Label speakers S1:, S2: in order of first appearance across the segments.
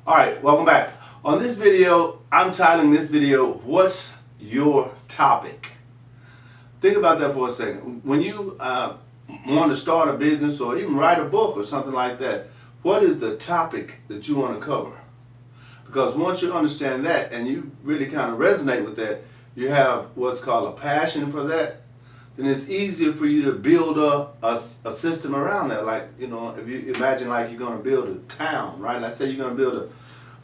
S1: All right, welcome back. On this video, I'm titling this video, What's Your Topic? Think about that for a second. When you want to start a business or even write a book or something like that, what is the topic that you want to cover? Because once you understand that and you really kind of resonate with that, you have what's called a passion for that, then it's easier for you to build a system around that. Like, you know, if you imagine like you're going to build a town, right? Let's say you're going to build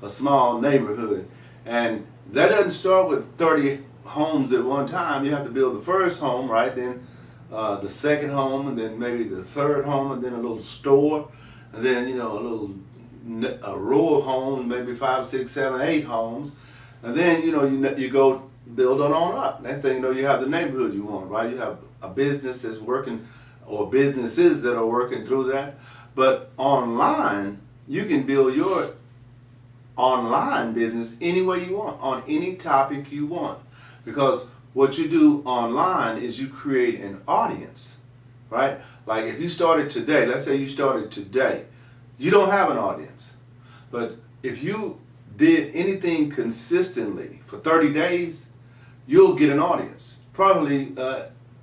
S1: a small neighborhood. And that doesn't start with 30 homes at one time. You have to build the first home, right? Then the second home, and then maybe the third home, and then a little store, and then, you know, a row of homes, maybe 5, 6, 7, 8 homes. And then, you know, you go build on up. Next thing you know, you have the neighborhood you want, right? You have a business that's working, or businesses that are working through that. But online, you can build your online business any way you want, on any topic you want. Because what you do online is you create an audience, right? Like if you started today, let's say you started today, you don't have an audience. But if you did anything consistently for 30 days, you'll get an audience. Probably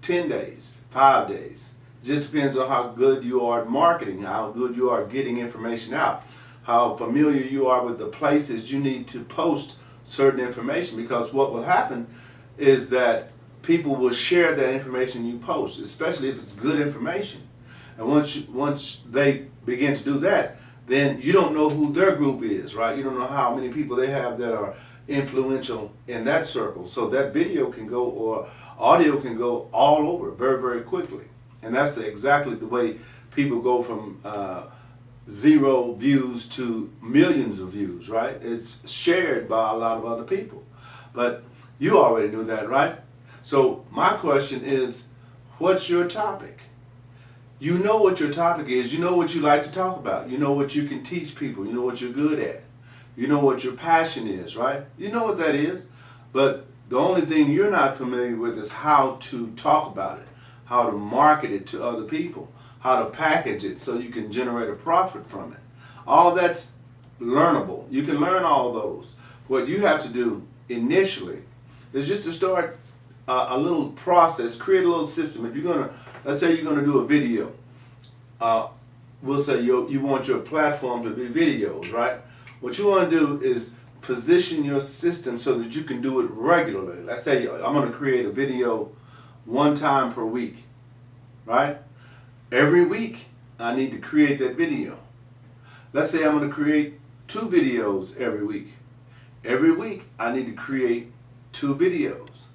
S1: 10 days, 5 days. It just depends on how good you are at marketing, how good you are at getting information out, how familiar you are with the places you need to post certain information. Because what will happen is that people will share that information you post, especially if it's good information. And once they begin to do that, then you don't know who their group is, right? You don't know how many people they have that are influential in that circle. So that video can go, or audio can go all over very, very quickly. And that's exactly the way people go from 0 views to millions of views, right? It's shared by a lot of other people. But you already knew that, right? So my question is, what's your topic? You know what your topic is. You know what you like to talk about. You know what you can teach people. You know what you're good at. You know what your passion is, right? You know what that is. But the only thing you're not familiar with is how to talk about it, how to market it to other people, how to package it so you can generate a profit from it. All that's learnable. You can learn all those. What you have to do initially is just to start a little process, create a little system. If you're going to, let's say you're going to do a video, we'll say you want your platform to be videos, right? What you want to do is position your system so that you can do it regularly. Let's say I'm going to create a video 1 time per week, right? Every week I need to create that video. Let's say I'm going to create 2 videos every week. Every week I need to create 2 videos.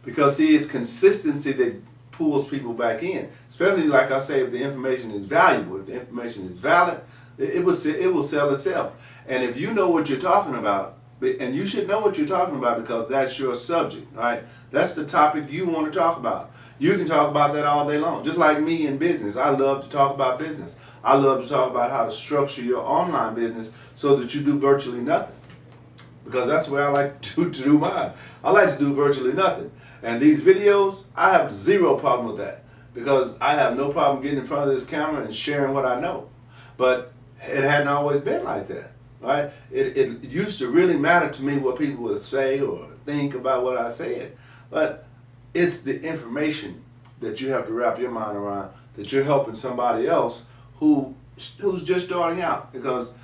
S1: Because see, it's consistency that pulls people back in. Especially, like I say, if the information is valuable, if the information is valid, it will sell itself. And if you know what you're talking about, and you should know what you're talking about because that's your subject, right? That's the topic you want to talk about. You can talk about that all day long. Just like me in business, I love to talk about business. I love to talk about how to structure your online business so that you do virtually nothing. Because that's where I like to do mine. I like to do virtually nothing. And these videos, I have 0 problem with that. Because I have no problem getting in front of this camera and sharing what I know. But it hadn't always been like that, right? It used to really matter to me what people would say or think about what I said. But it's the information that you have to wrap your mind around, that you're helping somebody else who's just starting out. Because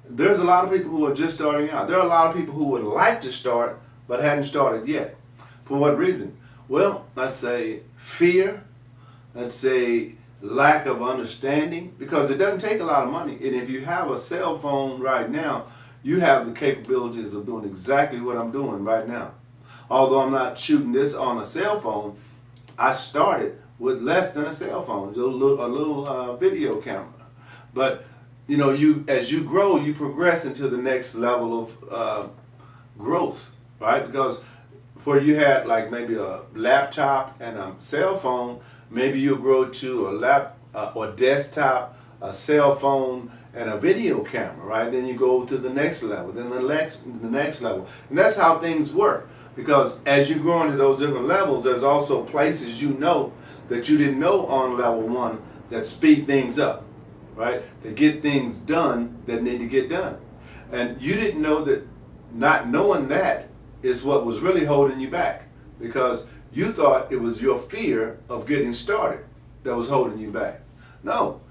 S1: there's a lot of people who are just starting out. There are a lot of people who would like to start but hadn't started yet. For what reason? Well, let's say fear, let's say lack of understanding, because it doesn't take a lot of money. And if you have a cell phone right now, you have the capabilities of doing exactly what I'm doing right now. Although I'm not shooting this on a cell phone, I started with less than a cell phone, a little video camera. But you know, as you grow, you progress into the next level of growth, right? Because where you had like maybe a laptop and a cell phone, maybe you'll grow to a or desktop, a cell phone, and a video camera, right? Then you go to the next level, then the next level. And that's how things work. Because as you grow into those different levels, there's also places you know that you didn't know on level 1 that speed things up, right? To get things done that need to get done. And you didn't know that. Not knowing that is what was really holding you back, because you thought it was your fear of getting started that was holding you back. No,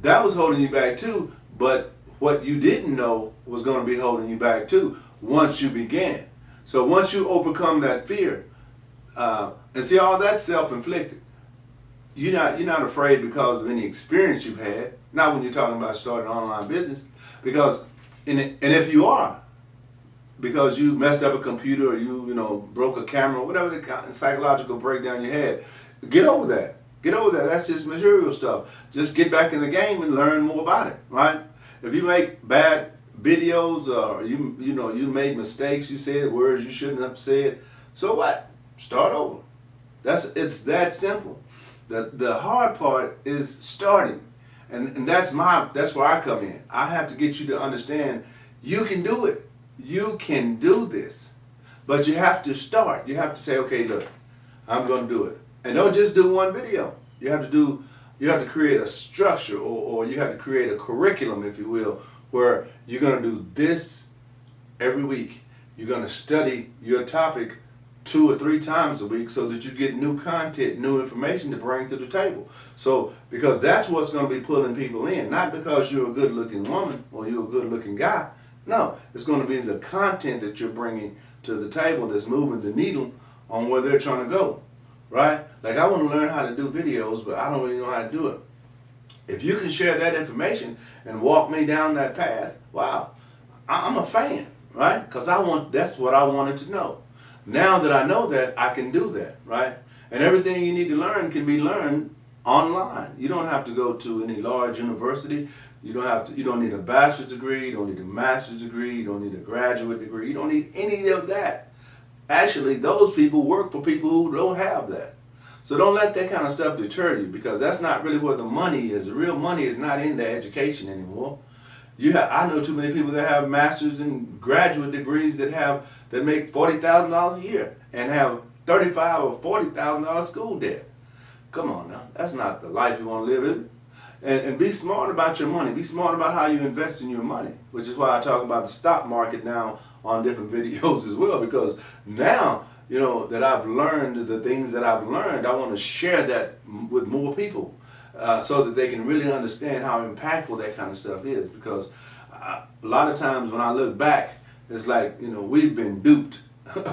S1: that was holding you back too, but what you didn't know was going to be holding you back too once you began. So once you overcome that fear, and see, all that's self-inflicted. You're not afraid because of any experience you've had. Not when you're talking about starting an online business, because and if you are, because you messed up a computer, or you broke a camera, whatever the psychological breakdown you had, get over that. Get over that. That's just material stuff. Just get back in the game and learn more about it, right? If you make bad videos, or you made mistakes, you said words you shouldn't have said, so what? Start over. It's that simple. The hard part is starting, and that's where I come in. I have to get you to understand you can do it. You can do this, but you have to start. You have to say, okay, look, I'm going to do it, and don't just do one video. You have to create a structure, or you have to create a curriculum, if you will, where you're going to do this every week. You're going to study your topic 2 or 3 times a week, so that you get new content, new information to bring to the table. So, because that's what's going to be pulling people in, not because you're a good-looking woman or you're a good-looking guy. No, it's going to be the content that you're bringing to the table that's moving the needle on where they're trying to go, right? Like, I want to learn how to do videos, but I don't really know how to do it. If you can share that information and walk me down that path, wow, I'm a fan, right? Because that's what I wanted to know. Now that I know that, I can do that, right? And everything you need to learn can be learned online. You don't have to go to any large university. You don't need a bachelor's degree, you don't need a master's degree, you don't need a graduate degree, you don't need any of that. Actually, those people work for people who don't have that. So don't let that kind of stuff deter you, because that's not really where the money is. The real money is not in the education anymore. I know too many people that have master's and graduate degrees that make $40,000 a year and have $35,000 or $40,000 school debt. Come on now, that's not the life you want to live, is it? And be smart about your money. Be smart about how you invest in your money, which is why I talk about the stock market now on different videos as well, because now, that I've learned the things that I've learned, I want to share that with more people so that they can really understand how impactful that kind of stuff is, because a lot of times when I look back, it's like, we've been duped.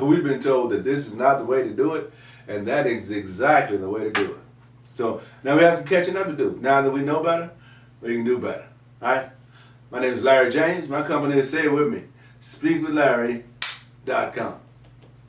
S1: We've been told that this is not the way to do it, and that is exactly the way to do it. So now we have some catching up to do. Now that we know better, we can do better. All right? My name is Larry James. My company is, say it with me, speakwithlarry.com.